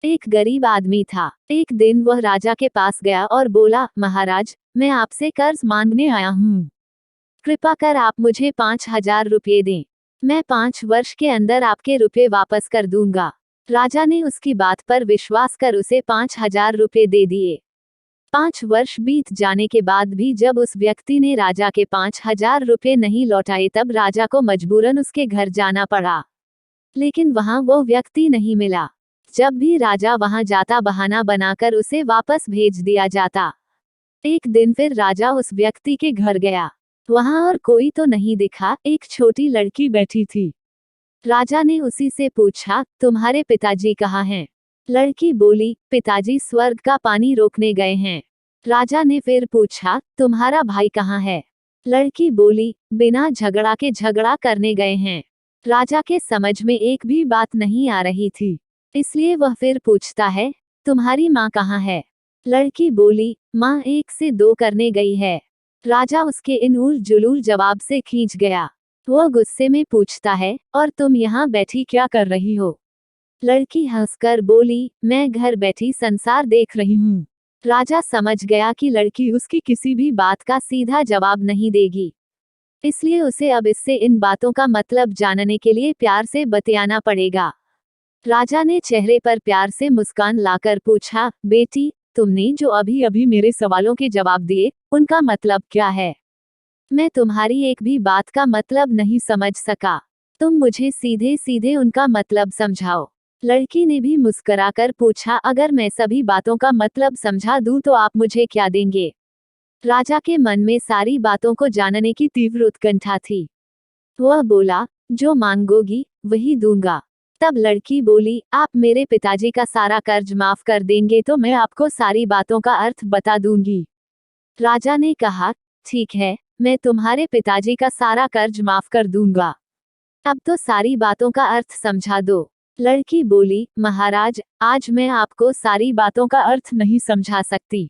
एक गरीब आदमी था। एक दिन वह राजा के पास गया और बोला, महाराज, मैं आपसे कर्ज मांगने आया हूँ। कृपा कर आप मुझे 5,000 रुपये दें। मैं 5 वर्ष के अंदर आपके रुपये वापस कर दूंगा। राजा ने उसकी बात पर विश्वास कर उसे 5,000 रुपये दे दिए। 5 वर्ष बीत जाने के बाद भी जब उस व्यक्ति ने राजा के 5,000 रुपये नहीं लौटाए तब राजा को मजबूरन उसके घर जाना पड़ा। लेकिन वहां वो व्यक्ति नहीं मिला। जब भी राजा वहां जाता बहाना बनाकर उसे वापस भेज दिया जाता। एक दिन फिर राजा उस व्यक्ति के घर गया। वहां और कोई तो नहीं दिखा, एक छोटी लड़की बैठी थी। राजा ने उसी से पूछा, तुम्हारे पिताजी कहाँ हैं? लड़की बोली, पिताजी स्वर्ग का पानी रोकने गए हैं। राजा ने फिर पूछा, तुम्हारा भाई कहाँ है? लड़की बोली, बिना झगड़ा के झगड़ा करने गए हैं। राजा के समझ में एक भी बात नहीं आ रही थी, इसलिए वह फिर पूछता है, तुम्हारी माँ कहाँ है? लड़की बोली, माँ 1 से 2 करने गई है। राजा उसके इन उल जुलूल जवाब से खींच गया। वो गुस्से में पूछता है, और तुम यहाँ बैठी क्या कर रही हो? लड़की हंसकर बोली, मैं घर बैठी संसार देख रही हूँ। राजा समझ गया कि लड़की उसकी किसी भी बात का सीधा जवाब नहीं देगी, इसलिए उसे अब इससे इन बातों का मतलब जानने के लिए प्यार से बतियाना पड़ेगा। राजा ने चेहरे पर प्यार से मुस्कान लाकर पूछा, बेटी, तुमने जो अभी अभी मेरे सवालों के जवाब दिए, उनका मतलब क्या है? मैं तुम्हारी एक भी बात का मतलब नहीं समझ सका। तुम मुझे सीधे सीधे उनका मतलब समझाओ। लड़की ने भी मुस्कुराकर पूछा, अगर मैं सभी बातों का मतलब समझा दूं तो आप मुझे क्या देंगे? राजा के मन में सारी बातों को जानने की तीव्र उत्कंठा थी। वह बोला, जो मांगोगी वही दूंगा। तब लड़की बोली, आप मेरे पिताजी का सारा कर्ज माफ कर देंगे तो मैं आपको सारी बातों का अर्थ बता दूंगी। राजा ने कहा, ठीक है, मैं तुम्हारे पिताजी का सारा कर्ज माफ कर दूंगा। अब तो सारी बातों का अर्थ समझा दो। लड़की बोली, महाराज, आज मैं आपको सारी बातों का अर्थ नहीं समझा सकती।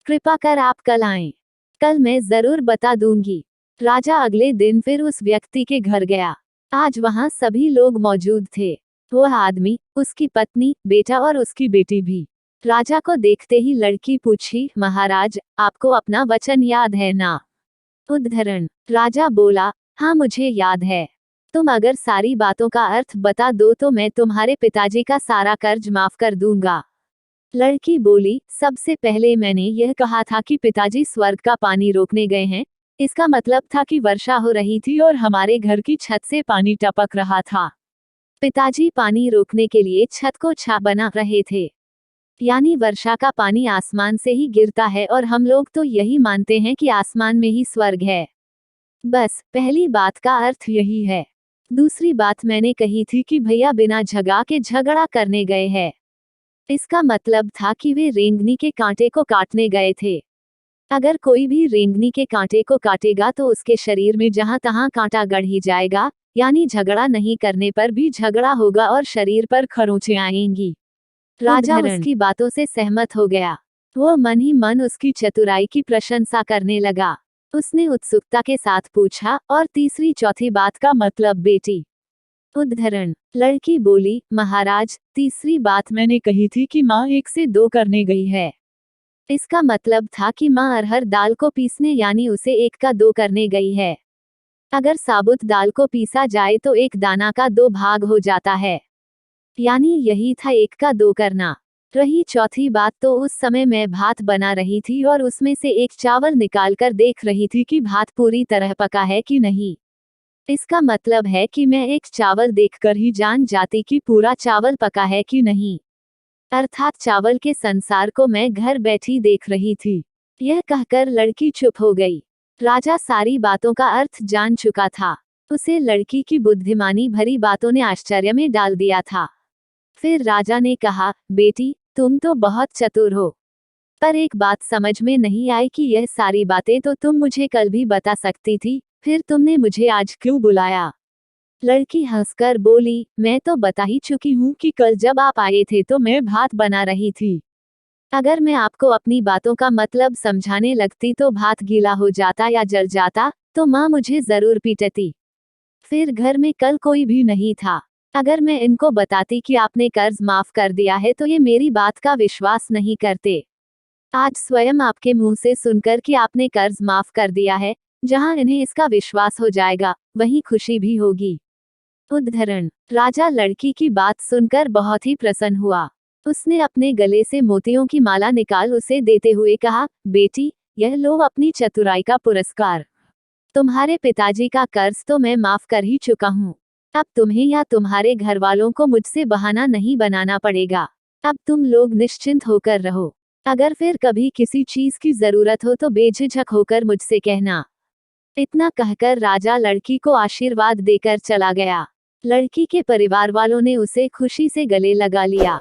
कृपा कर आप कल आएं। कल मैं जरूर बता दूंगी। राजा अगले दिन फिर उस व्यक्ति के घर गया। आज वहां सभी लोग मौजूद थे। वह आदमी, उसकी पत्नी, बेटा और उसकी बेटी भी। राजा को देखते ही लड़की पूछी, महाराज, आपको अपना वचन याद है ना? उद्धरण। राजा बोला, हाँ मुझे याद है। तुम अगर सारी बातों का अर्थ बता दो तो मैं तुम्हारे पिताजी का सारा कर्ज माफ कर दूंगा। लड़की बोली, सबसे पहले मैंने यह कहा था कि पिताजी स्वर्ग का पानी रोकने गए हैं। इसका मतलब था कि वर्षा हो रही थी और हमारे घर की छत से पानी टपक रहा था। पिताजी पानी रोकने के लिए छत को छत बना रहे थे। यानी वर्षा का पानी आसमान से ही गिरता है और हम लोग तो यही मानते हैं कि आसमान में ही स्वर्ग है। बस पहली बात का अर्थ यही है। दूसरी बात मैंने कही थी कि भैया बिना झगड़ा के झगड़ा करने गए हैं। इसका मतलब था कि वे रेंगनी के कांटे को काटने गए थे। अगर कोई भी रेंगनी के कांटे को काटेगा तो उसके शरीर में जहां तहां कांटा गड़ ही जाएगा, यानी झगड़ा नहीं करने पर भी झगड़ा होगा और शरीर पर खरोंचें आएंगी। राजा उसकी बातों से सहमत हो गया। वो मन ही मन उसकी चतुराई की प्रशंसा करने लगा। उसने उत्सुकता के साथ पूछा, और तीसरी चौथी बात का मतलब बेटी? उद्धरण। लड़की बोली, महाराज, तीसरी बात मैंने कही थी कि माँ 1 से 2 करने गई है। इसका मतलब था कि माँ अरहर दाल को पीसने यानी उसे 1 का 2 करने गई है। अगर साबुत दाल को पीसा जाए तो 1 दाना का 2 भाग हो जाता है, यानी यही था 1 का 2 करना। रही चौथी बात तो उस समय मैं भात बना रही थी और उसमें से एक चावल निकालकर देख रही थी कि भात पूरी तरह पका है कि नहीं। इसका मतलब है कि मैं एक चावल देखकर ही जान जाती कि पूरा चावल पका है कि नहीं। अर्थात चावल के संसार को मैं घर बैठी देख रही थी। यह कहकर लड़की चुप हो गई। राजा सारी बातों का अर्थ जान चुका था। उसे लड़की की बुद्धिमानी भरी बातों ने आश्चर्य में डाल दिया था। फिर राजा ने कहा, बेटी, तुम तो बहुत चतुर हो, पर एक बात समझ में नहीं आई कि यह सारी बातें तो तुम मुझे कल भी बता सकती थी, फिर तुमने मुझे आज क्यों बुलाया? लड़की हंसकर बोली, मैं तो बता ही चुकी हूँ कि कल जब आप आए थे तो मैं भात बना रही थी। अगर मैं आपको अपनी बातों का मतलब समझाने लगती तो भात गीला हो जाता या जल जाता, तो माँ मुझे जरूर पीटती। फिर घर में कल कोई भी नहीं था। अगर मैं इनको बताती कि आपने कर्ज माफ कर दिया है तो ये मेरी बात का विश्वास नहीं करते। आज स्वयं आपके मुंह से सुनकर कि आपने कर्ज माफ कर दिया है, जहां इन्हें इसका विश्वास हो जाएगा, वहीं खुशी भी होगी। उद्धरण। राजा लड़की की बात सुनकर बहुत ही प्रसन्न हुआ। उसने अपने गले से मोतियों की माला निकाल उसे देते हुए कहा, बेटी, यह लो अपनी चतुराई का पुरस्कार। तुम्हारे पिताजी का कर्ज तो मैं माफ कर ही चुका हूँ। अब तुम्हें या तुम्हारे घर वालों को मुझसे बहाना नहीं बनाना पड़ेगा। अब तुम लोग निश्चिंत होकर रहो। अगर फिर कभी किसी चीज की जरूरत हो तो बेझिझक होकर मुझसे कहना। इतना कहकर राजा लड़की को आशीर्वाद देकर चला गया। लड़की के परिवार वालों ने उसे खुशी से गले लगा लिया।